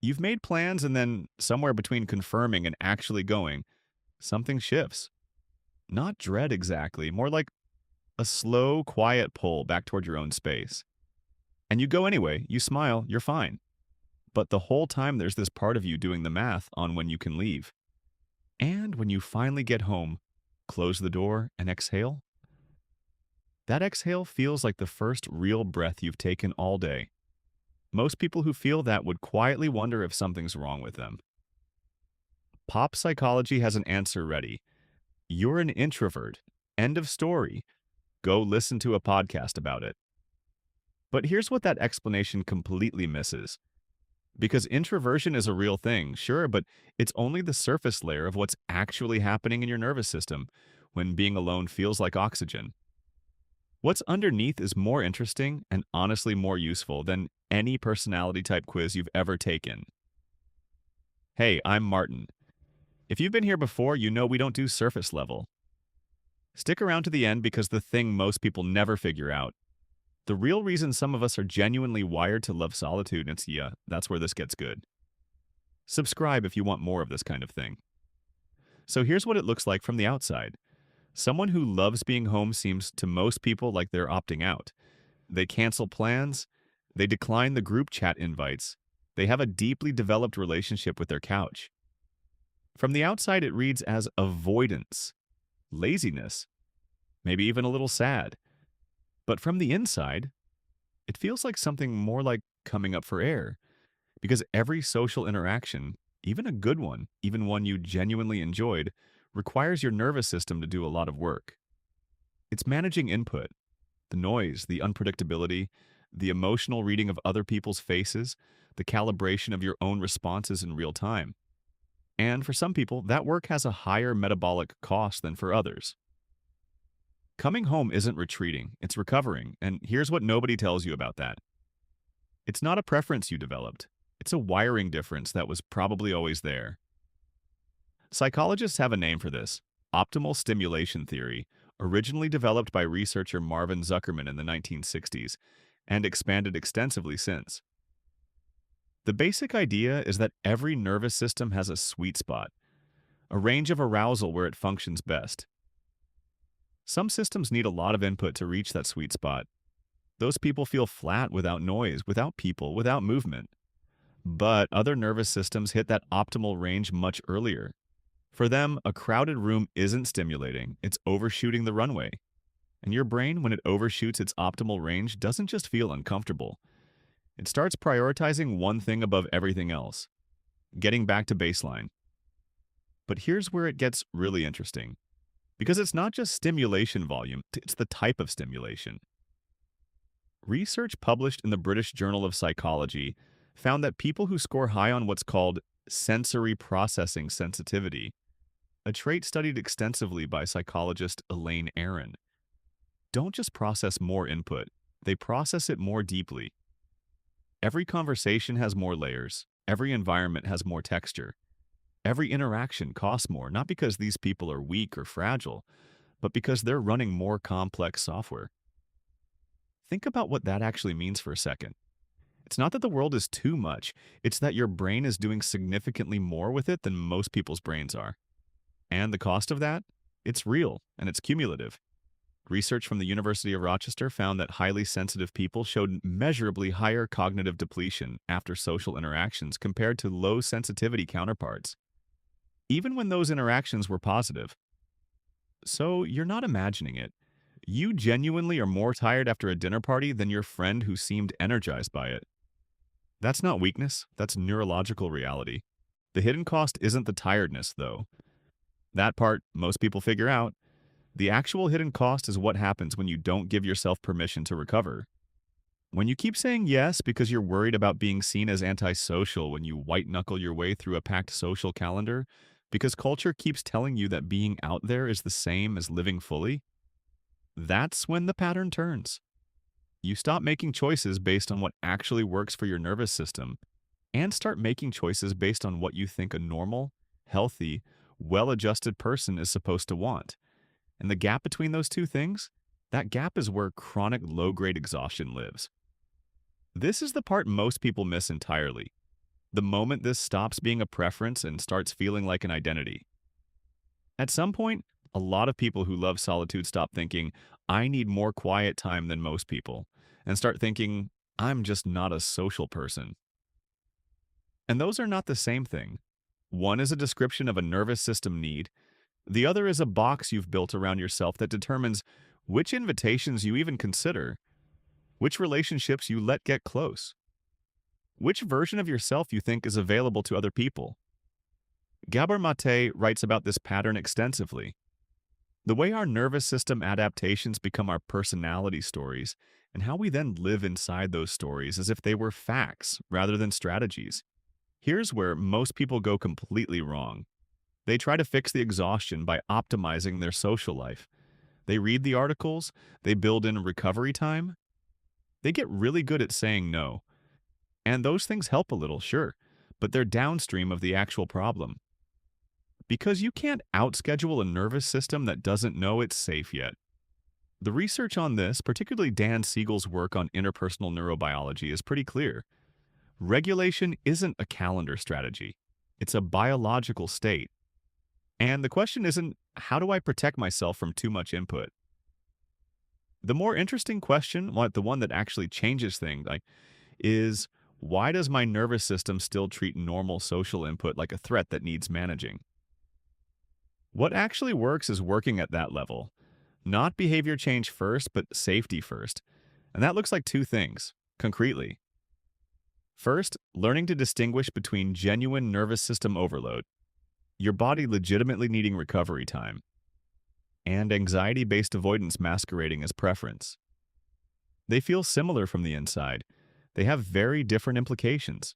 You've made plans, and then somewhere between confirming and actually going, something shifts. Not dread exactly, more like a slow, quiet pull back toward your own space. And you go anyway, you smile, you're fine. But the whole time there's this part of you doing the math on when you can leave. And when you finally get home, close the door and exhale, that exhale feels like the first real breath you've taken all day. Most people who feel that would quietly wonder if something's wrong with them. Pop psychology has an answer ready. You're an introvert. End of story. Go listen to a podcast about it. But here's what that explanation completely misses. Because introversion is a real thing, sure, but it's only the surface layer of what's actually happening in your nervous system when being alone feels like oxygen. What's underneath is more interesting and honestly more useful than any personality type quiz you've ever taken. Hey, I'm Martin. If you've been here before, you know we don't do surface level. Stick around to the end because the thing most people never figure out, the real reason some of us are genuinely wired to love solitude, and that's where this gets good. Subscribe if you want more of this kind of thing. So here's what it looks like from the outside. Someone who loves being home seems to most people like they're opting out. They cancel plans, they decline the group chat invites, they have a deeply developed relationship with their couch. From the outside, it reads as avoidance, laziness, maybe even a little sad. But from the inside, it feels like something more like coming up for air. Because every social interaction, even a good one, even one you genuinely enjoyed, requires your nervous system to do a lot of work. It's managing input, the noise, the unpredictability, the emotional reading of other people's faces, the calibration of your own responses in real time. And for some people, that work has a higher metabolic cost than for others. Coming home isn't retreating, it's recovering, and here's what nobody tells you about that. It's not a preference you developed. It's a wiring difference that was probably always there. Psychologists have a name for this: optimal stimulation theory, originally developed by researcher Marvin Zuckerman in the 1960s and expanded extensively since. The basic idea is that every nervous system has a sweet spot, a range of arousal where it functions best. Some systems need a lot of input to reach that sweet spot. Those people feel flat without noise, without people, without movement. But other nervous systems hit that optimal range much earlier. For them, a crowded room isn't stimulating, it's overshooting the runway. And your brain, when it overshoots its optimal range, doesn't just feel uncomfortable. It starts prioritizing one thing above everything else, getting back to baseline. But here's where it gets really interesting. Because it's not just stimulation volume, it's the type of stimulation. Research published in the British Journal of Psychology found that people who score high on what's called sensory processing sensitivity, a trait studied extensively by psychologist Elaine Aron, don't just process more input, they process it more deeply. Every conversation has more layers, every environment has more texture, every interaction costs more, not because these people are weak or fragile, but because they're running more complex software. Think about what that actually means for a second. It's not that the world is too much, it's that your brain is doing significantly more with it than most people's brains are. And the cost of that? It's real, and it's cumulative. Research from the University of Rochester found that highly sensitive people showed measurably higher cognitive depletion after social interactions compared to low sensitivity counterparts, even when those interactions were positive. So you're not imagining it. You genuinely are more tired after a dinner party than your friend who seemed energized by it. That's not weakness, that's neurological reality. The hidden cost isn't the tiredness, though. That part most people figure out. The actual hidden cost is what happens when you don't give yourself permission to recover. When you keep saying yes because you're worried about being seen as antisocial when you white-knuckle your way through a packed social calendar, because culture keeps telling you that being out there is the same as living fully, that's when the pattern turns. You stop making choices based on what actually works for your nervous system and start making choices based on what you think a normal, healthy, well-adjusted person is supposed to want. And the gap between those two things, that gap is where chronic low-grade exhaustion lives. This is the part most people miss entirely. The moment this stops being a preference and starts feeling like an identity. At some point, a lot of people who love solitude stop thinking, I need more quiet time than most people, and start thinking, I'm just not a social person. And those are not the same thing. One is a description of a nervous system need, the other is a box you've built around yourself that determines which invitations you even consider, which relationships you let get close, which version of yourself you think is available to other people. Gabor Mate writes about this pattern extensively. The way our nervous system adaptations become our personality stories, and how we then live inside those stories as if they were facts rather than strategies. Here's where most people go completely wrong. They try to fix the exhaustion by optimizing their social life. They read the articles, they build in recovery time, they get really good at saying no. And those things help a little, sure, but they're downstream of the actual problem. Because you can't outschedule a nervous system that doesn't know it's safe yet. The research on this, particularly Dan Siegel's work on interpersonal neurobiology, is pretty clear. Regulation isn't a calendar strategy. It's a biological state. And the question isn't, how do I protect myself from too much input? The more interesting question, the one that actually changes things, is why does my nervous system still treat normal social input like a threat that needs managing? What actually works is working at that level. Not behavior change first, but safety first. And that looks like two things, concretely. First, learning to distinguish between genuine nervous system overload, your body legitimately needing recovery time, and anxiety-based avoidance masquerading as preference. They feel similar from the inside. They have very different implications.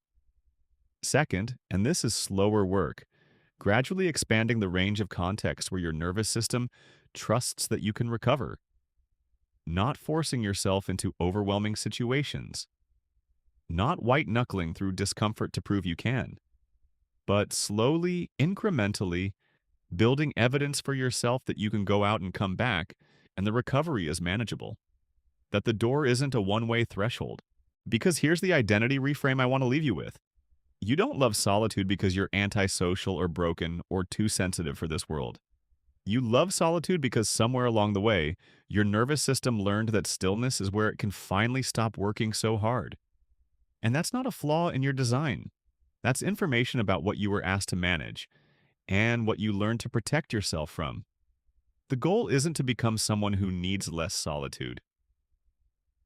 Second, and this is slower work, gradually expanding the range of context where your nervous system trusts that you can recover, not forcing yourself into overwhelming situations, not white-knuckling through discomfort to prove you can, but slowly, incrementally, building evidence for yourself that you can go out and come back, and the recovery is manageable, that the door isn't a one-way threshold. Because here's the identity reframe I want to leave you with. You don't love solitude because you're antisocial or broken or too sensitive for this world. You love solitude because somewhere along the way, your nervous system learned that stillness is where it can finally stop working so hard. And that's not a flaw in your design. That's information about what you were asked to manage and what you learned to protect yourself from. The goal isn't to become someone who needs less solitude.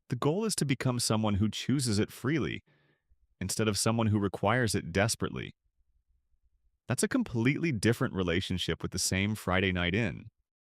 The goal is to become someone who chooses it freely instead of someone who requires it desperately. That's a completely different relationship with the same Friday night in.